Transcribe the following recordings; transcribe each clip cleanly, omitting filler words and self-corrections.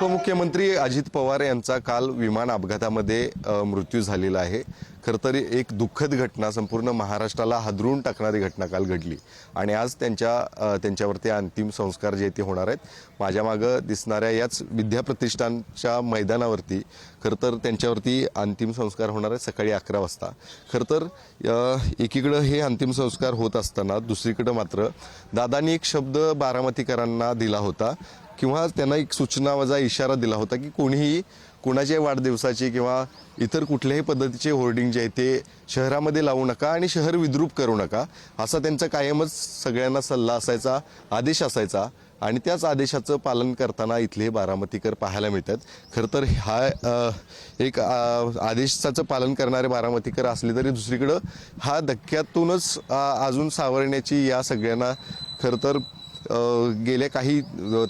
उपमुख्यमंत्री अजित पवार यांचा काल विमान अपघातामध्ये मृत्यू झालेला आहे। खरं तर एक दुःखद घटना, संपूर्ण महाराष्ट्राला हादरून टाकणारी घटना काल घडली आणि आज त्यांच्यावरती अंतिम संस्कार जे ते होणार आहेत। माझ्या मागे दिसणाऱ्या याच विद्याप्रतिष्ठानच्या मैदानावरती खरं तर त्यांच्यावरती अंतिम संस्कार होणार आहेत सकाळी 11 वाजता। खरं तर एकीकडे हे अंतिम संस्कार होत असताना दुसरीकडे मात्र दादांनी एक शब्द बारामतीकरांना दिला होता किंवा त्यांना एक सूचना वजा इशारा दिला होता की कोणीही कोणाच्या वाढदिवसाची किंवा इतर कुठल्याही पद्धतीचे होर्डिंग जे आहे ते शहरामध्ये लावू नका आणि शहर विद्रूप करू नका, असा त्यांचा कायमच सगळ्यांना सल्ला असायचा, आदेश असायचा आणि त्याच आदेशाचं पालन करताना इथले बारामतीकर पाहायला मिळतात। खरं तर हा एक आदेशाचं पालन करणारे बारामतीकर असले तरी दुसरीकडे हा धक्क्यातूनच अजून सावरण्याची या सगळ्यांना खरं तर गेल्या काही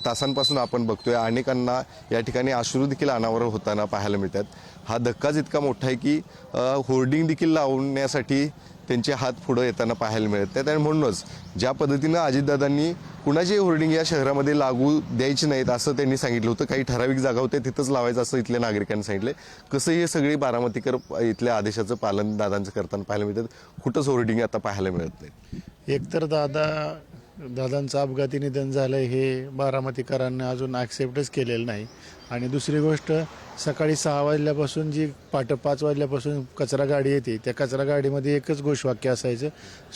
तासांपासून आपण बघतोय अनेकांना या ठिकाणी अश्रू देखील अनावर होताना पाहायला मिळतात। हा धक्काच इतका मोठा आहे की होर्डिंग देखील लावण्यासाठी त्यांचे हात पुढे येताना पाहायला मिळतात आणि म्हणूनच ज्या पद्धतीनं अजितदादांनी कुणाचे होर्डिंग या शहरामध्ये लागू द्यायची नाहीत असं त्यांनी सांगितलं होतं, काही ठराविक जागा होत्या तिथंच लावायचं असं इथल्या नागरिकांनी सांगितले। कसं हे सगळे बारामतीकर इथल्या आदेशाचं पालन दादांचं करताना पाहायला मिळतात, कुठंच होर्डिंग आता पाहायला मिळत नाही। एकतर दादांचं अपघाती निधन झालं हे बारामतीकरांनी अजून ॲक्सेप्टच केलेलं नाही आणि दुसरी गोष्ट सकाळी 6 वाजल्यापासून जी 5 वाजल्यापासून कचरा गाडी येते त्या कचरा गाडीमध्ये एकच घोषवाक्य असायचं,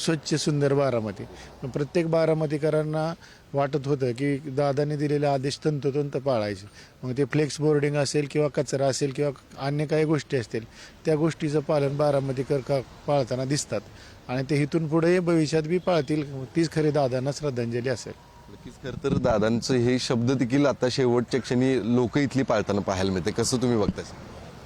स्वच्छ सुंदर बारामती। पण प्रत्येक बारामतीकरांना वाटत होतं की दादांनी दिलेले आदेश तंतोतंत पाळायचे। मग ते फ्लेक्स बोर्डिंग असेल किंवा कचरा असेल किंवा अन्य काही गोष्टी असतील त्या गोष्टीचं पालन बारामतीकर पाळताना दिसतात आणि ते इथून पुढे भविष्यात बी पाळतील, तीच खरी दादांना श्रद्धांजली असेल। नक्कीच। खरं तर दादांचं हे शब्द देखील आता शेवटच्या क्षणी लोक इथली पाळताना पाहायला मिळते, कसं तुम्ही बघताय?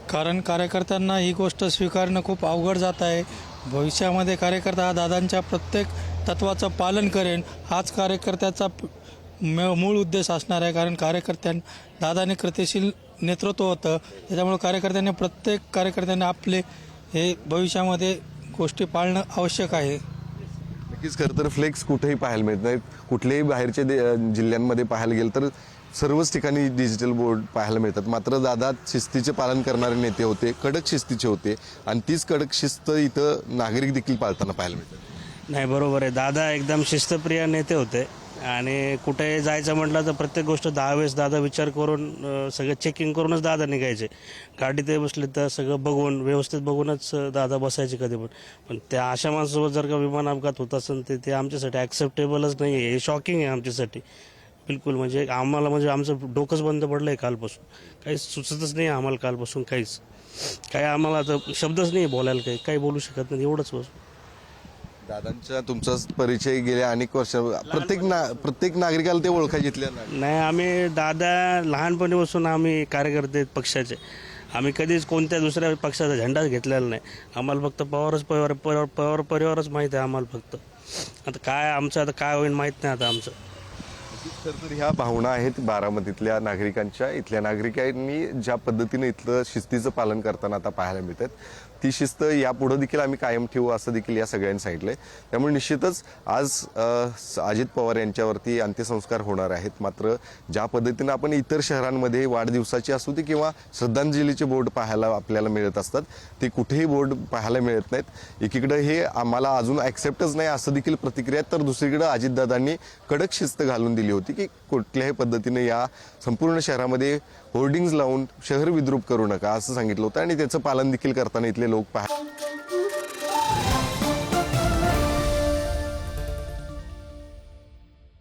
कारण कार्यकर्त्यांना ही गोष्ट स्वीकारणं खूप अवघड जात आहे। भविष्यामध्ये कार्यकर्ता हा दादांच्या प्रत्येक तत्वाचं पालन करेन हाच कार्यकर्त्याचा मूळ उद्देश असणार आहे। कारण दादाने कृतिशील नेतृत्व होतं, त्याच्यामुळे प्रत्येक कार्यकर्त्यांनी आपले हे भविष्यामध्ये गोष्टी पाळणं आवश्यक आहे। नक्कीच। खरं तर फ्लेक्स कुठेही पाहायला मिळत नाहीत, कुठल्याही बाहेरच्या जिल्ह्यांमध्ये पाहायला गेलं तर सर्वच ठिकाणी डिजिटल बोर्ड पाहायला मिळतात। मात्र दादा शिस्तीचे पालन करणारे नेते होते, कडक शिस्तीचे होते आणि तीच कडक शिस्त इथं नागरिक देखील पाळताना पाहायला मिळतात। नाही, बरोबर आहे, दादा एकदम शिस्तप्रिय नेते होते आणि कुठे जायचं म्हटलं तर प्रत्येक गोष्ट 10 वेळेस दादा विचार करून सगळं चेकिंग करूनच दादा निघायचे। गाडीत बसले तर सगळं बघून व्यवस्थित बघूनच दादा बसायचे कधी पण त्या अशा माणसासोबत जर का विमान अपघात होत असेल तर ते आमच्यासाठी ॲक्सेप्टेबलच नाही आहे, हे शॉकिंग आहे आमच्यासाठी बिलकुल। म्हणजे आम्हाला आमचं डोकंच बंद पडलं आहे कालपासून, काही सुचतच नाही आम्हाला कालपासून काहीच, काही आम्हाला आता शब्दच नाही बोलायला, काही बोलू शकत नाही, एवढंच बस। दादांचा तुमचा परिचय गेल्या अनेक वर्ष प्रत्येक नागरिकाला ते ओळखायचे इथल्या नाही, आम्ही दादा लहानपणीपासून आम्ही कार्यकर्ते कार्यकर्ते पक्षाचे, आम्ही कधीच कोणत्या दुसऱ्या पक्षाचा झेंडाच घेतलेला नाही। आम्हाला फक्त पवार परिवारच माहीत आहे आम्हाला फक्त। आता काय आमचं आता काय होईल माहीत नाही आता आमचं। तर ह्या भावना आहेत बारामतीतल्या नागरिकांच्या। इथल्या नागरिकांनी ज्या पद्धतीने इथलं शिस्तीचं पालन करताना आता पाहायला मिळतात ती शिस्त यापुढे देखील आम्ही कायम ठेवू असं देखील या सगळ्यांनी सांगितलंय। त्यामुळे निश्चितच आज अजित पवार यांच्यावरती अंत्यसंस्कार होणार आहेत। मात्र ज्या पद्धतीनं आपण इतर शहरांमध्ये वाढदिवसाची असू दे किंवा श्रद्धांजलीचे बोर्ड पाहायला आपल्याला मिळत असतात ते कुठेही बोर्ड पाहायला मिळत नाहीत। एकीकडे हे आम्हाला अजून ॲक्सेप्टच नाही असं देखील प्रतिक्रिया, तर दुसरीकडे अजितदादांनी कडक शिस्त घालून दिली होती की कुठल्याही पद्धतीने या संपूर्ण शहरामध्ये होर्डिंग्ज लावून शहर विद्रूप करू नका असं सांगितलं होतं आणि त्याचं पालन देखील करताना इथले लोक